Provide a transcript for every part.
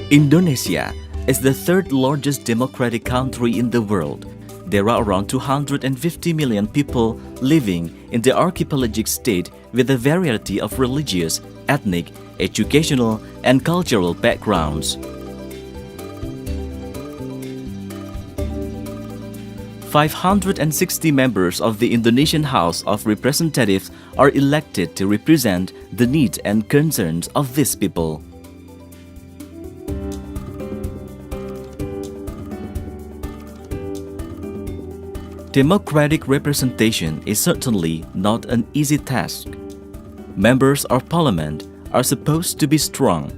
Indonesia is the third largest democratic country in the world. There are around 250 million people living in the archipelagic state with a variety of religious, ethnic, educational, and cultural backgrounds. 560 members of the Indonesian House of Representatives are elected to represent the needs and concerns of these people. Democratic representation is certainly not an easy task. Members of parliament are supposed to be strong,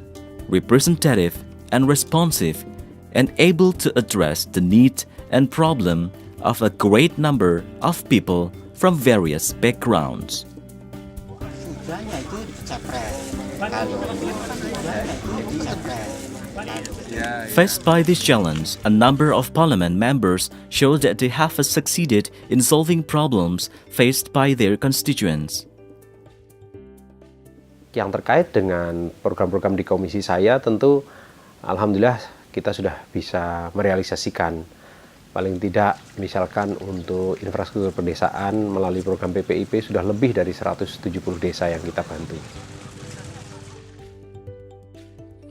representative, and responsive, and able to address the needs and problem of a great number of people from various backgrounds. Faced by this challenge, a number of parliament members show that they have succeeded in solving problems faced by their constituents. Yang terkait dengan program-program di komisi saya, tentu alhamdulillah kita sudah bisa merealisasikan. Paling tidak misalkan untuk infrastruktur pedesaan melalui program PPIP sudah lebih dari 170 desa yang kita bantu.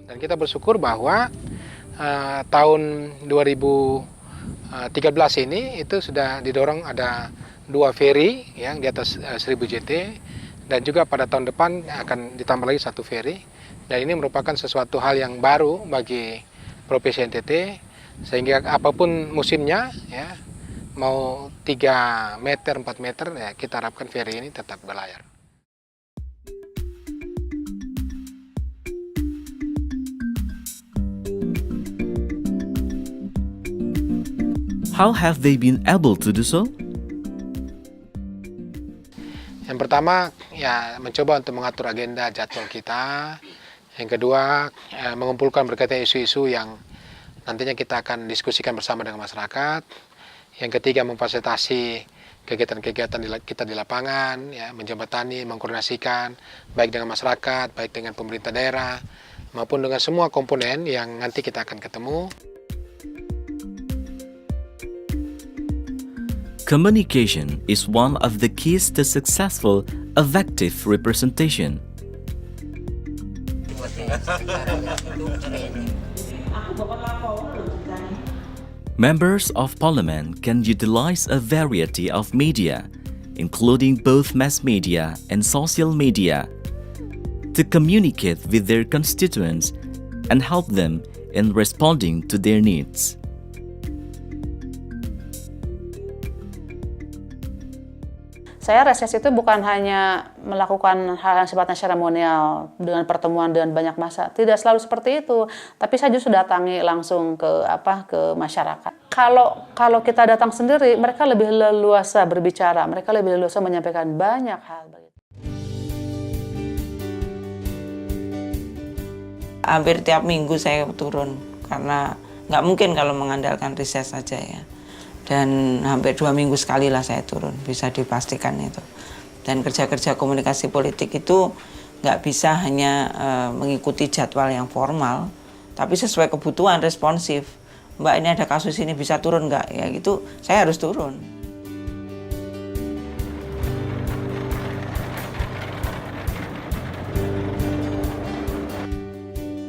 Dan kita bersyukur bahwa tahun 2013 ini itu sudah didorong ada 2 ferry yang di atas 1000 JT, dan juga pada tahun depan akan ditambah lagi 1 ferry. Dan ini merupakan sesuatu hal yang baru bagi Provinsi NTT, sehingga apapun musimnya, ya, mau 3 meter, 4 meter, ya, kita harapkan ferry ini tetap berlayar. How have they been able to do so? Yang pertama, ya, mencoba untuk mengatur agenda jadwal kita. Yang kedua, mengumpulkan berkaitan isu-isu yang nantinya kita akan diskusikan bersama dengan masyarakat. Yang ketiga, memfasilitasi kegiatan-kegiatan kita di lapangan, ya, menjembatani, mengkoordinasikan baik dengan masyarakat, baik dengan pemerintah daerah, maupun dengan semua komponen yang nanti kita akan ketemu. Communication is one of the keys to successful, effective representation. Members of parliament can utilize a variety of media, including both mass media and social media, to communicate with their constituents and help them in responding to their needs. Saya reses itu bukan hanya melakukan hal yang sifatnya seremonial dengan pertemuan dengan banyak massa, tidak selalu seperti itu. Tapi saya justru datangi langsung ke masyarakat. Kalau kita datang sendiri, mereka lebih leluasa berbicara, mereka lebih leluasa menyampaikan banyak hal. Hampir tiap minggu saya turun karena nggak mungkin kalau mengandalkan reses saja ya. Dan hampir 2 minggu sekali lah saya turun, bisa dipastikan itu. Dan kerja-kerja komunikasi politik itu nggak bisa hanya mengikuti jadwal yang formal, tapi sesuai kebutuhan, responsif. Mbak, ini ada kasus ini, bisa turun nggak? Ya gitu, saya harus turun.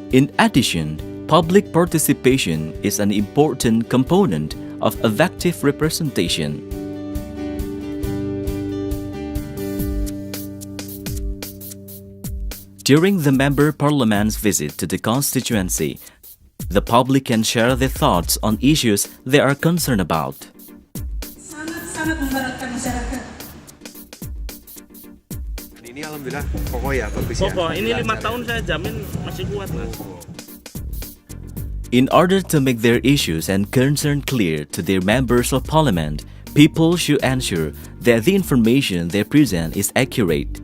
In addition, public participation is an important component of effective representation. During the member parliament's visit to the constituency, the public can share their thoughts on issues they are concerned about. Sangat memberatkan masyarakat. Ini alhamdulillah kokoh ya, bagus ya. Kokoh, ini 5 tahun saya jamin masih kuat, Mas. In order to make their issues and concern clear to their members of parliament, people should ensure that the information they present is accurate.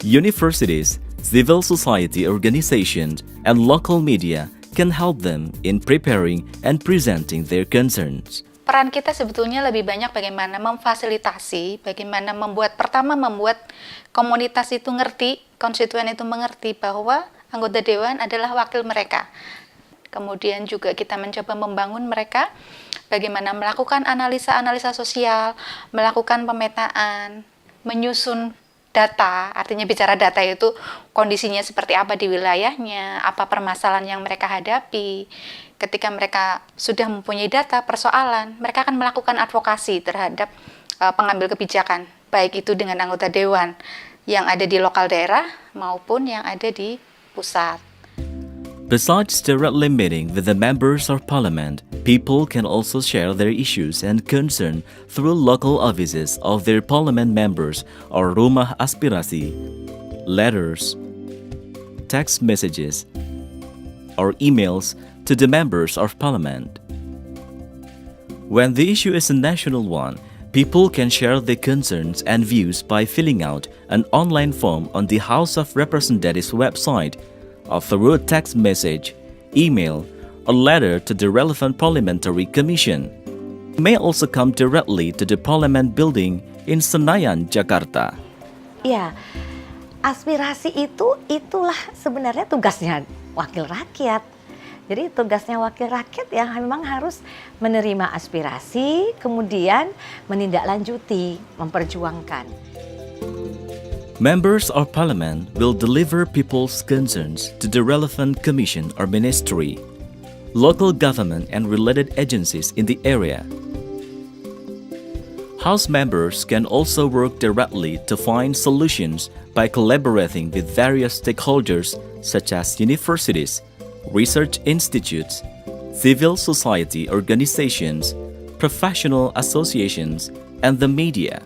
Universities, civil society organizations, and local media can help them in preparing and presenting their concerns. Peran kita sebetulnya lebih banyak bagaimana memfasilitasi, bagaimana membuat komunitas itu ngerti, konstituen itu mengerti bahwa anggota dewan adalah wakil mereka. Kemudian juga kita mencoba membangun mereka bagaimana melakukan analisa-analisa sosial, melakukan pemetaan, menyusun data, artinya bicara data itu kondisinya seperti apa di wilayahnya, apa permasalahan yang mereka hadapi. Ketika mereka sudah mempunyai data persoalan, mereka akan melakukan advokasi terhadap pengambil kebijakan, baik itu dengan anggota dewan yang ada di lokal daerah maupun yang ada di pusat. Besides directly meeting with the members of parliament, people can also share their issues and concern through local offices of their parliament members or rumah aspirasi, letters, text messages, or emails to the members of parliament. When the issue is a national one, people can share their concerns and views by filling out an online form on the House of Representatives website or through a text message, email, or letter to the relevant parliamentary commission. It may also come directly to the Parliament building in Senayan, Jakarta. Ya, aspirasi itulah sebenarnya tugasnya wakil rakyat. Jadi tugasnya wakil rakyat yang memang harus menerima aspirasi, kemudian menindaklanjuti, memperjuangkan. Members of Parliament will deliver people's concerns to the relevant commission or ministry, local government and related agencies in the area. House members can also work directly to find solutions by collaborating with various stakeholders such as universities, research institutes, civil society organizations, professional associations, and the media.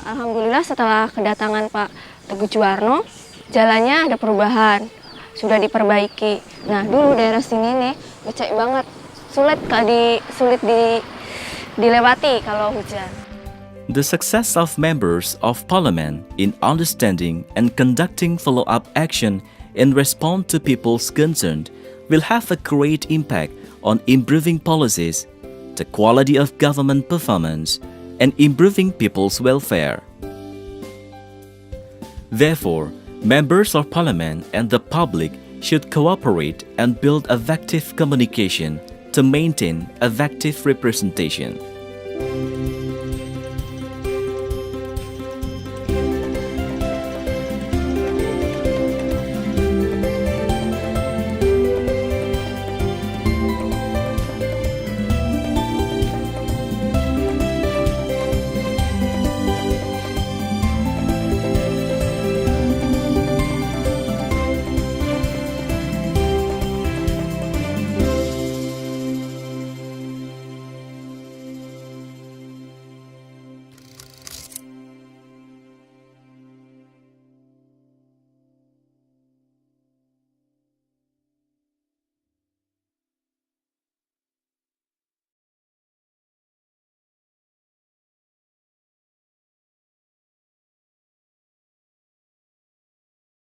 Alhamdulillah setelah kedatangan Pak Teguh Juwarno, jalannya ada perubahan, sudah diperbaiki. Nah dulu daerah sini nih becek banget, sulit dilewati kalau hujan. The success of members of parliament in understanding and conducting follow-up action in response to people's concerns will have a great impact on improving policies, the quality of government performance, and improving people's welfare. Therefore, members of parliament and the public should cooperate and build effective communication to maintain effective representation.